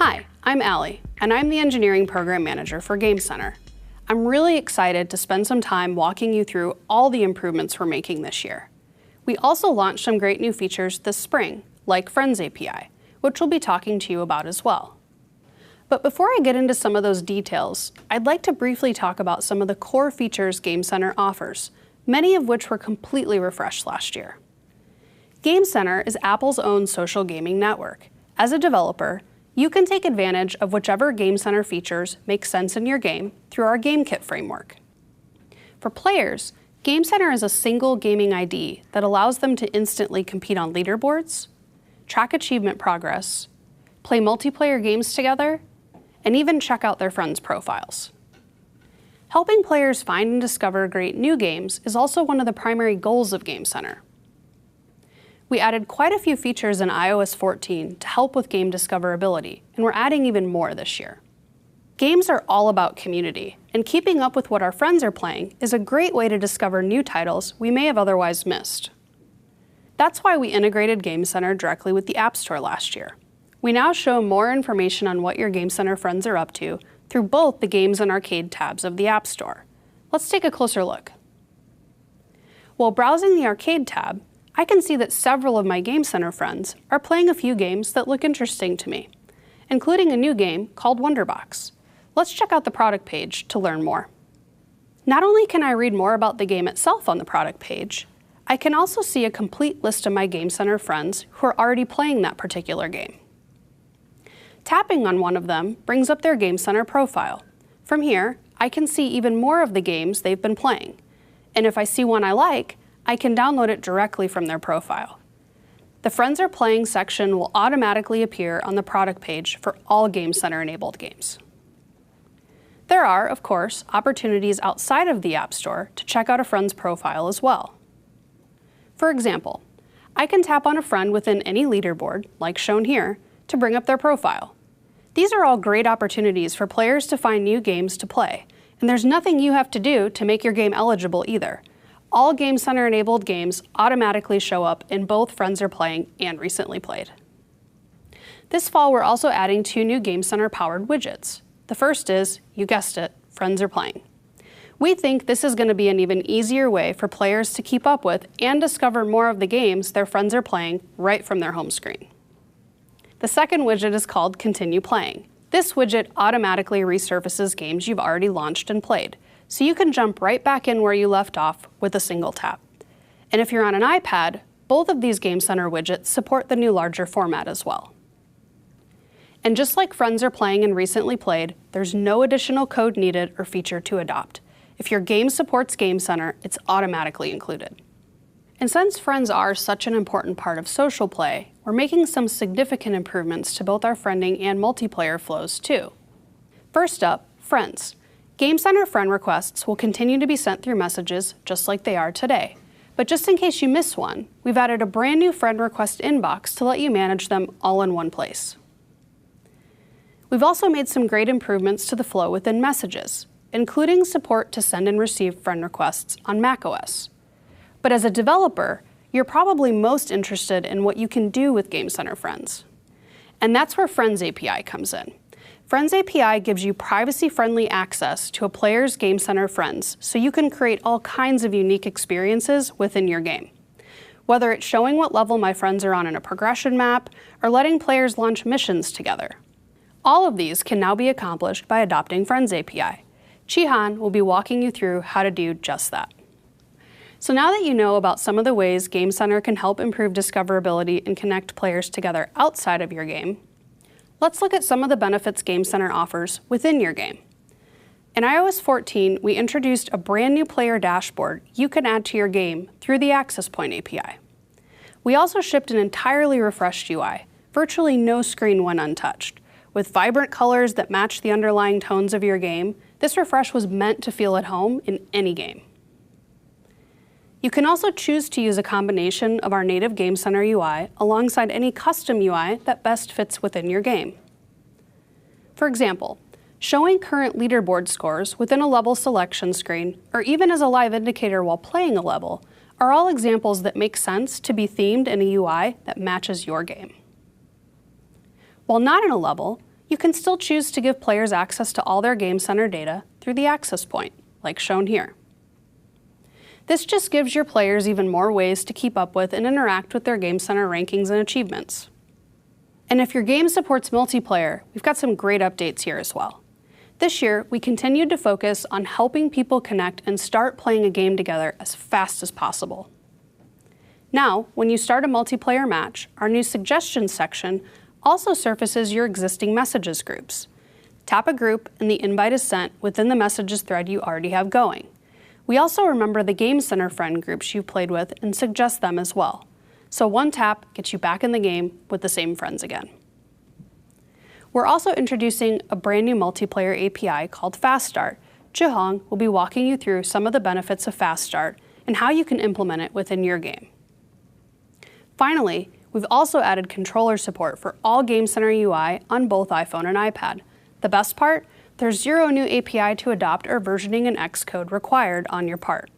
Hi, I'm Allie, and I'm the Engineering Program Manager for Game Center. I'm really excited to spend some time walking you through all the improvements we're making this year. We also launched some great new features this spring, like Friends API, which we'll be talking to you about as well. But before I get into some of those details, I'd like to briefly talk about some of the core features Game Center offers, many of which were completely refreshed last year. Game Center is Apple's own social gaming network. As a developer, you can take advantage of whichever Game Center features make sense in your game through our GameKit framework. For players, Game Center is a single gaming ID that allows them to instantly compete on leaderboards, track achievement progress, play multiplayer games together, and even check out their friends' profiles. Helping players find and discover great new games is also one of the primary goals of Game Center. We added quite a few features in iOS 14 to help with game discoverability, and we're adding even more this year. Games are all about community, and keeping up with what our friends are playing is a great way to discover new titles we may have otherwise missed. That's why we integrated Game Center directly with the App Store last year. We now show more information on what your Game Center friends are up to through both the Games and Arcade tabs of the App Store. Let's take a closer look. While browsing the Arcade tab, I can see that several of my Game Center friends are playing a few games that look interesting to me, including a new game called Wonderbox. Let's check out the product page to learn more. Not only can I read more about the game itself on the product page, I can also see a complete list of my Game Center friends who are already playing that particular game. Tapping on one of them brings up their Game Center profile. From here, I can see even more of the games they've been playing, and if I see one I like, I can download it directly from their profile. The Friends Are Playing section will automatically appear on the product page for all Game Center-enabled games. There are, of course, opportunities outside of the App Store to check out a friend's profile as well. For example, I can tap on a friend within any leaderboard, like shown here, to bring up their profile. These are all great opportunities for players to find new games to play, and there's nothing you have to do to make your game eligible either. All Game Center-enabled games automatically show up in both Friends Are Playing and Recently Played. This fall, we're also adding 2 new Game Center-powered widgets. The first is, you guessed it, Friends Are Playing. We think this is going to be an even easier way for players to keep up with and discover more of the games their friends are playing right from their home screen. The second widget is called Continue Playing. This widget automatically resurfaces games you've already launched and played, so you can jump right back in where you left off with a single tap. And if you're on an iPad, both of these Game Center widgets support the new larger format as well. And just like Friends Are Playing and Recently Played, there's no additional code needed or feature to adopt. If your game supports Game Center, it's automatically included. And since friends are such an important part of social play, we're making some significant improvements to both our friending and multiplayer flows too. First up, friends. Game Center friend requests will continue to be sent through messages just like they are today. But just in case you miss one, we've added a brand new friend request inbox to let you manage them all in one place. We've also made some great improvements to the flow within messages, including support to send and receive friend requests on macOS. But as a developer, you're probably most interested in what you can do with Game Center friends. And that's where Friends API comes in. Friends API gives you privacy-friendly access to a player's Game Center friends, so you can create all kinds of unique experiences within your game. Whether it's showing what level my friends are on in a progression map, or letting players launch missions together. All of these can now be accomplished by adopting Friends API. Chihan will be walking you through how to do just that. So now that you know about some of the ways Game Center can help improve discoverability and connect players together outside of your game, let's look at some of the benefits Game Center offers within your game. In iOS 14, we introduced a brand new player dashboard you can add to your game through the Access Point API. We also shipped an entirely refreshed UI, virtually no screen went untouched. With vibrant colors that match the underlying tones of your game, this refresh was meant to feel at home in any game. You can also choose to use a combination of our native Game Center UI alongside any custom UI that best fits within your game. For example, showing current leaderboard scores within a level selection screen, or even as a live indicator while playing a level, are all examples that make sense to be themed in a UI that matches your game. While not in a level, You can still choose to give players access to all their Game Center data through the access point, like shown here. This just gives your players even more ways to keep up with and interact with their Game Center rankings and achievements. And if your game supports multiplayer, we've got some great updates here as well. This year, we continued to focus on helping people connect and start playing a game together as fast as possible. Now, when you start a multiplayer match, our new suggestions section also surfaces your existing messages groups. Tap a group and the invite is sent within the messages thread you already have going. We also remember the Game Center friend groups you've played with and suggest them as well. So one tap gets you back in the game with the same friends again. We're also introducing a brand new multiplayer API called Fast Start. Jihong will be walking you through some of the benefits of Fast Start and how you can implement it within your game. Finally, we've also added controller support for all Game Center UI on both iPhone and iPad. The best part? There's zero new API to adopt or versioning in Xcode required on your part.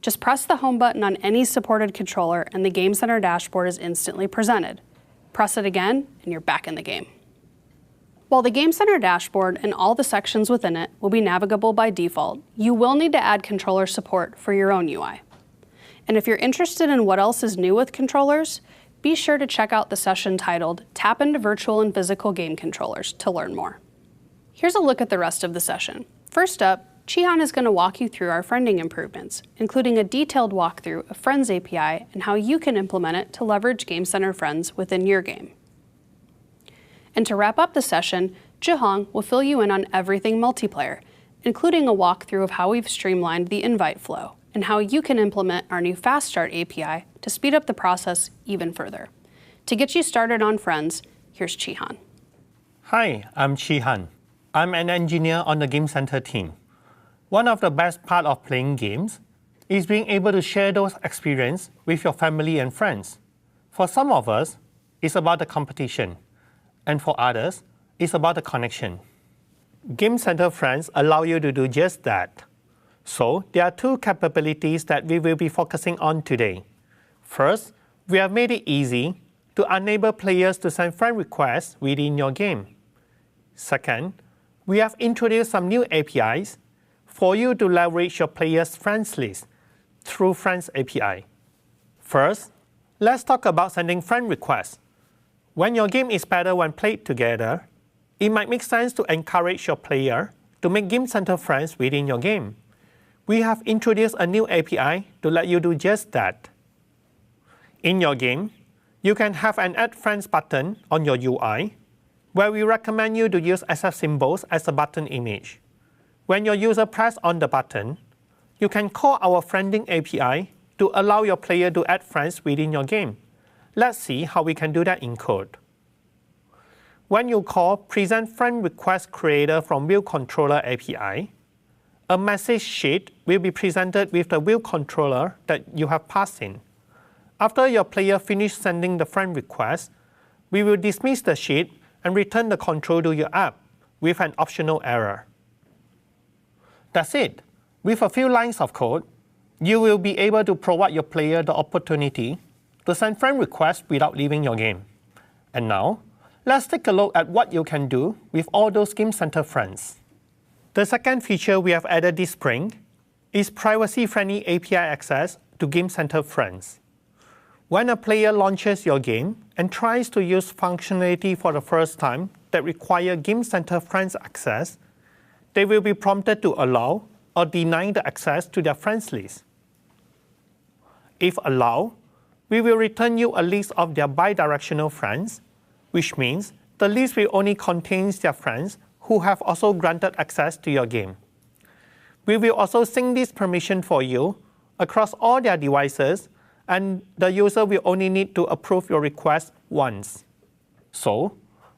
Just press the home button on any supported controller and the Game Center dashboard is instantly presented. Press it again and you're back in the game. While the Game Center dashboard and all the sections within it will be navigable by default, you will need to add controller support for your own UI. And if you're interested in what else is new with controllers, be sure to check out the session titled Tap into Virtual and Physical Game Controllers to learn more. Here's a look at the rest of the session. First up, Chihan is going to walk you through our friending improvements, including a detailed walkthrough of Friends API and how you can implement it to leverage Game Center Friends within your game. And to wrap up the session, Jihong will fill you in on everything multiplayer, including a walkthrough of how we've streamlined the invite flow and how you can implement our new Fast Start API to speed up the process even further. To get you started on Friends, here's Chihan. Hi, I'm Chihan. I'm an engineer on the Game Center team. One of the best parts of playing games is being able to share those experiences with your family and friends. For some of us, it's about the competition, and for others, it's about the connection. Game Center Friends allow you to do just that. So there are two capabilities that we will be focusing on today. First, we have made it easy to enable players to send friend requests within your game. Second, we have introduced some new APIs for you to leverage your players' friends list through Friends API. First, let's talk about sending friend requests. When your game is better when played together, it might make sense to encourage your player to make Game Center friends within your game. We have introduced a new API to let you do just that. In your game, you can have an Add Friends button on your UI, where we recommend you to use SF symbols as a button image. When your user presses on the button, you can call our friending API to allow your player to add friends within your game. Let's see how we can do that in code. When you call Present Friend Request Creator from Wheel Controller API, a message sheet will be presented with the wheel controller that you have passed in. After your player finishes sending the friend request, we will dismiss the sheet and return the control to your app with an optional error. That's it. With a few lines of code, you will be able to provide your player the opportunity to send friend requests without leaving your game. And now, let's take a look at what you can do with all those Game Center friends. The second feature we have added this spring is privacy-friendly API access to Game Center friends. When a player launches your game and tries to use functionality for the first time that require Game Center friends access, they will be prompted to allow or deny the access to their friends list. If allowed, we will return you a list of their bidirectional friends, which means the list will only contain their friends who have also granted access to your game. We will also sync this permission for you across all their devices, and the user will only need to approve your request once. So,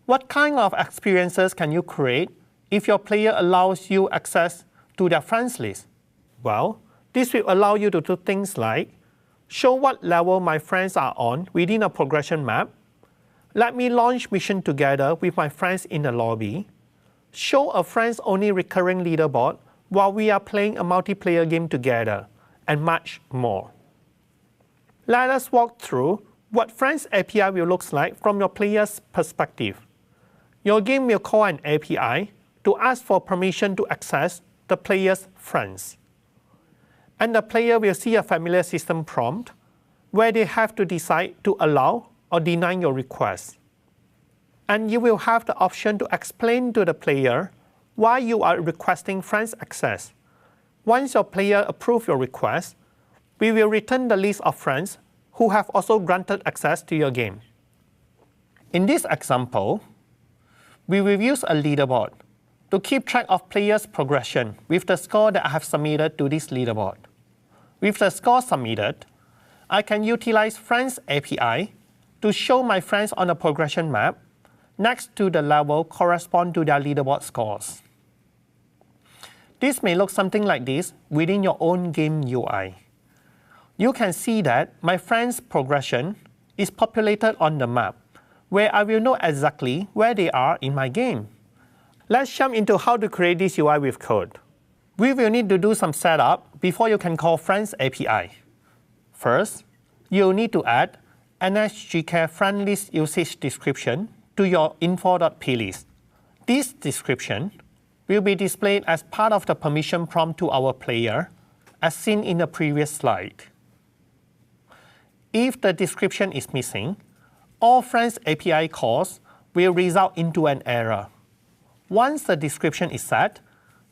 what kind of experiences can you create if your player allows you access to their friends list? Well, this will allow you to do things like show what level my friends are on within a progression map, let me launch mission together with my friends in the lobby, show a friends-only recurring leaderboard while we are playing a multiplayer game together, and much more. Let us walk through what Friends API will look like from your player's perspective. your game will call an API to ask for permission to access the player's friends. And the player will see a familiar system prompt where they have to decide to allow or deny your request. And you will have the option to explain to the player why you are requesting friends access. Once your player approves your request, we will return the list of friends who have also granted access to your game. In this example, we will use a leaderboard to keep track of players' progression with the score that I have submitted to this leaderboard. With the score submitted, I can utilize Friends API to show my friends on a progression map next to the level correspond to their leaderboard scores. This may look something like this within your own game UI. You can see that my friends' progression is populated on the map, where I will know exactly where they are in my game. Let's jump into how to create this UI with code. We will need to do some setup before you can call Friends API. First, you'll need to add nsgcare friend list usage description to your info.plist. This description will be displayed as part of the permission prompt to our player, as seen in the previous slide. If the description is missing, all Friends API calls will result into an error. Once the description is set,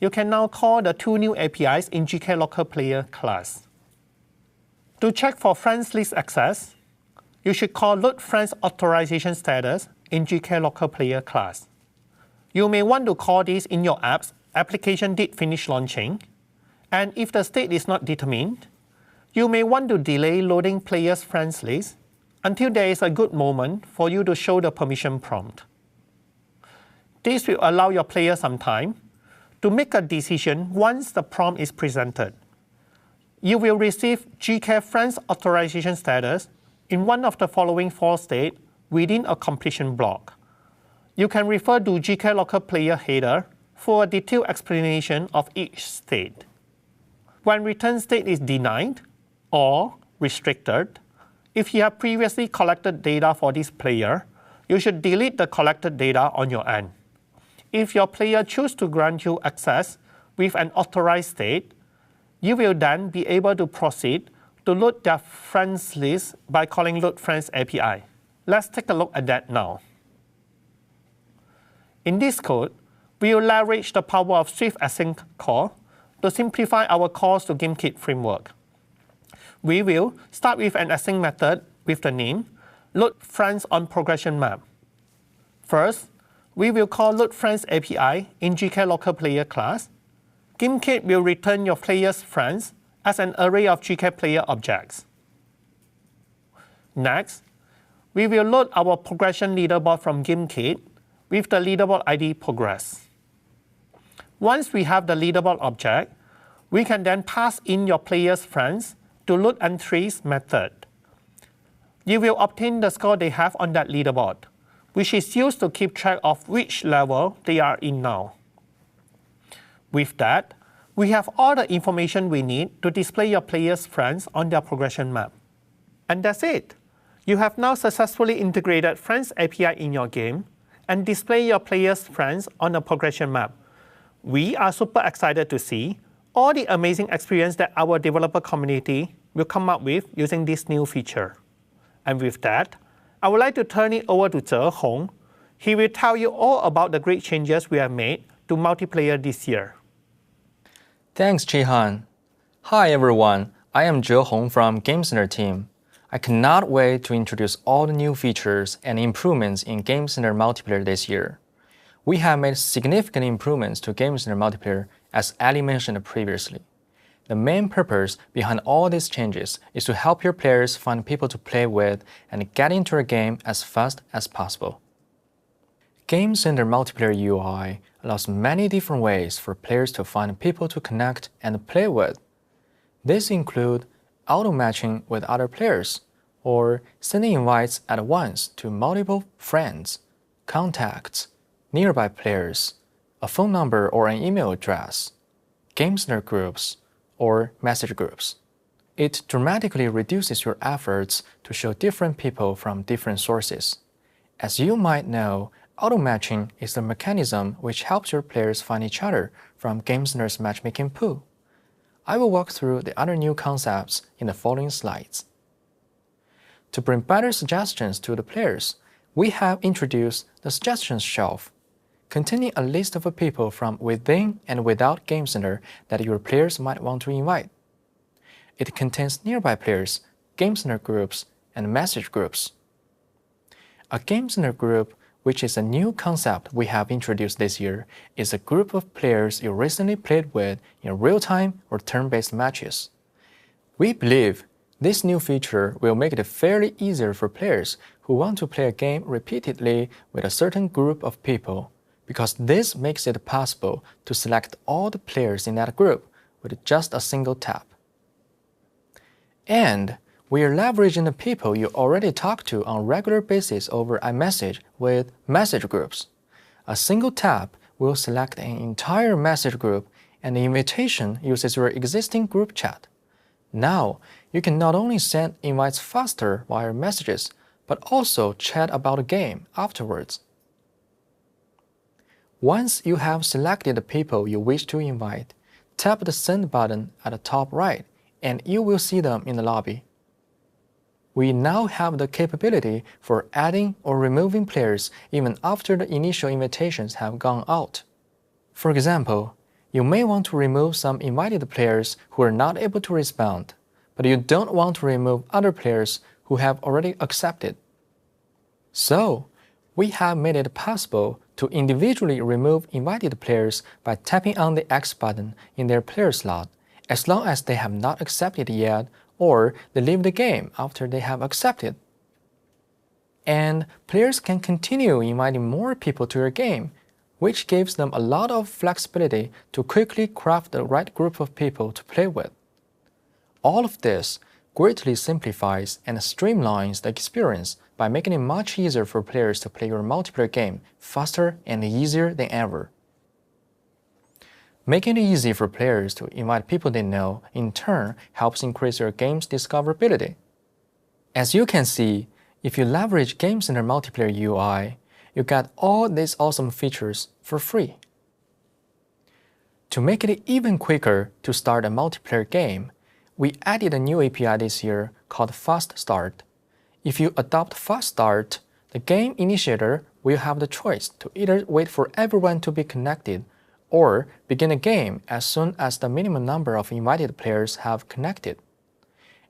you can now call the two new APIs in GKLockerPlayer class. To check for friends list access, you should call load friends authorization status in GKLockerPlayer class. You may want to call this in your app's application did finish launching, and if the state is not determined, you may want to delay loading players' friends list until there is a good moment for you to show the permission prompt. This will allow your player some time to make a decision once the prompt is presented. You will receive GK Friends authorization status in one of the following 4 states within a completion block. You can refer to GKLockerPlayer header for a detailed explanation of each state. When return state is denied or restricted, if you have previously collected data for this player, you should delete the collected data on your end. If your player chooses to grant you access with an authorized state, you will then be able to proceed to load their friends list by calling load friends API. Let's take a look at that now. In this code, we will leverage the power of Swift Async call to simplify our calls to GameKit framework. We will start with an async method with the name load friends on progression map. First, we will call load friends API in GKLockerPlayer class. GameKit will return your player's friends as an array of GKPlayer objects. Next, we will load our progression leaderboard from GameKit with the leaderboard ID progress. Once we have the leaderboard object, we can then pass in your player's friends to load entries method. You will obtain the score they have on that leaderboard, which is used to keep track of which level they are in now. With that, we have all the information we need to display your players' friends on their progression map. And that's it. You have now successfully integrated Friends API in your game and display your players' friends on a progression map. We are super excited to see all the amazing experience that our developer community will come up with using this new feature. And with that, I would like to turn it over to Zhe Hong. He will tell you all about the great changes we have made to multiplayer this year. Thanks, Chihan. Hi, everyone. I am Zhe Hong from Game Center team. I cannot wait to introduce all the new features and improvements in Game Center multiplayer this year. We have made significant improvements to Game Center multiplayer, as Ali mentioned previously. The main purpose behind all these changes is to help your players find people to play with and get into a game as fast as possible. Game Center multiplayer UI allows many different ways for players to find people to connect and play with. These include auto-matching with other players, or sending invites at once to multiple friends, contacts, nearby players, a phone number or an email address, Game Center groups, or message groups. It dramatically reduces your efforts to show different people from different sources. As you might know, Auto-matching is the mechanism which helps your players find each other from Game Center's matchmaking pool. I will walk through the other new concepts in the following slides. To bring better suggestions to the players, we have introduced the Suggestions Shelf, containing a list of people from within and without Game Center that your players might want to invite. It contains nearby players, Game Center groups, and message groups. A Game Center group, which is a new concept we have introduced this year, is a group of players you recently played with in real-time or turn-based matches. We believe this new feature will make it fairly easier for players who want to play a game repeatedly with a certain group of people, because this makes it possible to select all the players in that group with just a single tap. And we are leveraging the people you already talk to on a regular basis over iMessage with message groups. A single tap will select an entire message group, and the invitation uses your existing group chat. Now, you can not only send invites faster via messages, but also chat about a game afterwards. Once you have selected the people you wish to invite, tap the Send button at the top right, and you will see them in the lobby. We now have the capability for adding or removing players even after the initial invitations have gone out. For example, you may want to remove some invited players who are not able to respond, but you don't want to remove other players who have already accepted. So, we have made it possible to individually remove invited players by tapping on the X button in their player slot, as long as they have not accepted yet or they leave the game after they have accepted. And players can continue inviting more people to your game, which gives them a lot of flexibility to quickly craft the right group of people to play with. All of this greatly simplifies and streamlines the experience by making it much easier for players to play your multiplayer game faster and easier than ever. Making it easy for players to invite people they know, in turn, helps increase your game's discoverability. As you can see, if you leverage Game Center Multiplayer UI, you get all these awesome features for free. To make it even quicker to start a multiplayer game, we added a new API this year called Fast Start. If you adopt Fast Start, the game initiator will have the choice to either wait for everyone to be connected or begin a game as soon as the minimum number of invited players have connected.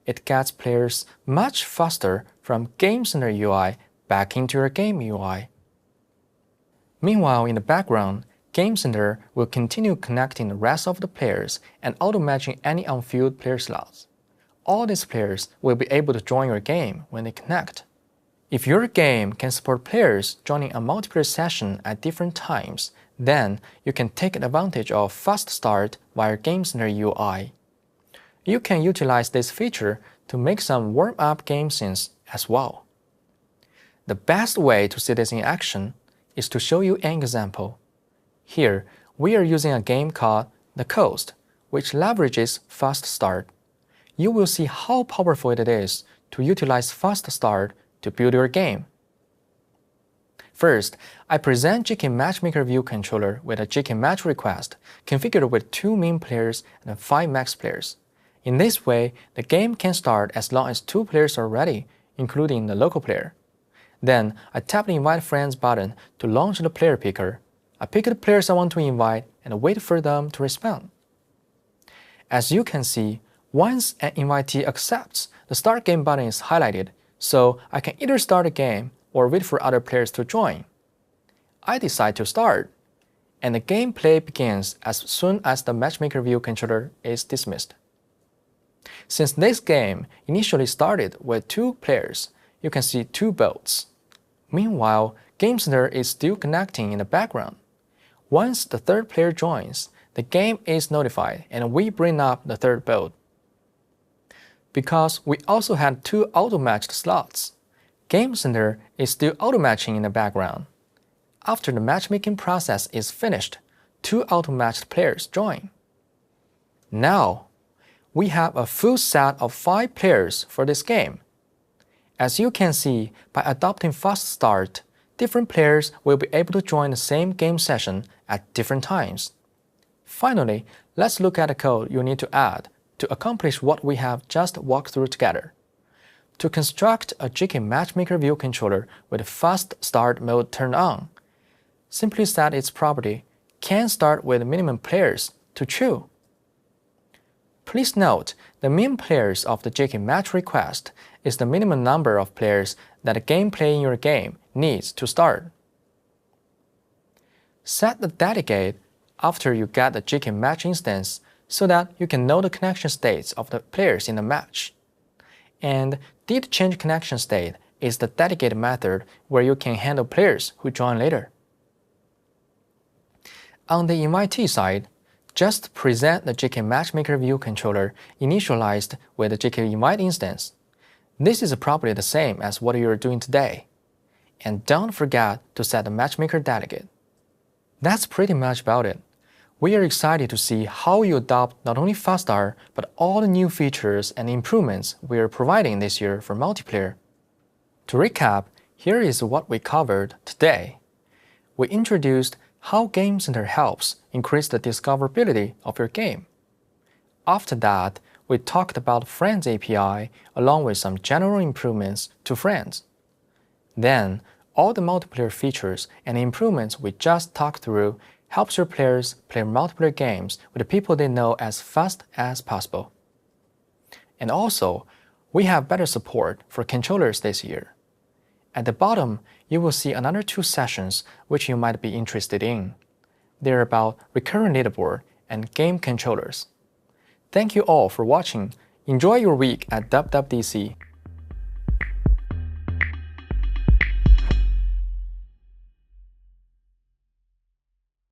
It gets players much faster from Game Center UI back into your game UI. Meanwhile, in the background, Game Center will continue connecting the rest of the players and auto-matching any unfilled player slots. All these players will be able to join your game when they connect. If your game can support players joining a multiplayer session at different times, then you can take advantage of Fast Start via Game Center UI. You can utilize this feature to make some warm-up game scenes as well. The best way to see this in action is to show you an example. Here, we are using a game called The Coast, which leverages Fast Start. You will see how powerful it is to utilize Fast Start to build your game. First, I present GameKit Matchmaker View controller with a GameKit Match request configured with 2 min players and 5 max players. In this way, the game can start as long as 2 players are ready, including the local player. Then, I tap the Invite Friends button to launch the player picker. I pick the players I want to invite and wait for them to respond. As you can see, once an invitee accepts, the Start Game button is highlighted, so I can either start a game or wait for other players to join. I decide to start, and the gameplay begins as soon as the Matchmaker View controller is dismissed. Since this game initially started with 2 players, you can see 2 boats. Meanwhile, Game Center is still connecting in the background. Once the 3rd player joins, the game is notified and we bring up the 3rd boat. Because we also had 2 auto-matched slots, Game Center is still auto-matching in the background. After the matchmaking process is finished, 2 auto-matched players join. Now, we have a full set of 5 players for this game. As you can see, by adopting Fast Start, different players will be able to join the same game session at different times. Finally, let's look at the code you need to add to accomplish what we have just walked through together. To construct a GameKit Matchmaker View controller with Fast Start mode turned on, simply set its property can start with minimum players to true. Please note, the min players of the GameKit match request is the minimum number of players that a gameplay in your game needs to start. Set the delegate after you get the GameKit match instance so that you can know the connection states of the players in the match. And did change connection state is the delegate method where you can handle players who join later. On the invitee side, just present the GameKit Matchmaker View controller initialized with the GameKit Invite instance. This is probably the same as what you're doing today. And don't forget to set the Matchmaker delegate. That's pretty much about it. We are excited to see how you adopt not only Fast Start, but all the new features and improvements we are providing this year for multiplayer. To recap, here is what we covered today. We introduced how Game Center helps increase the discoverability of your game. After that, we talked about Friends API along with some general improvements to Friends. Then, all the multiplayer features and improvements we just talked through helps your players play multiplayer games with the people they know as fast as possible. And also, we have better support for controllers this year. At the bottom, you will see another 2 sessions which you might be interested in. They're about recurrent leaderboard and game controllers. Thank you all for watching. Enjoy your week at WWDC.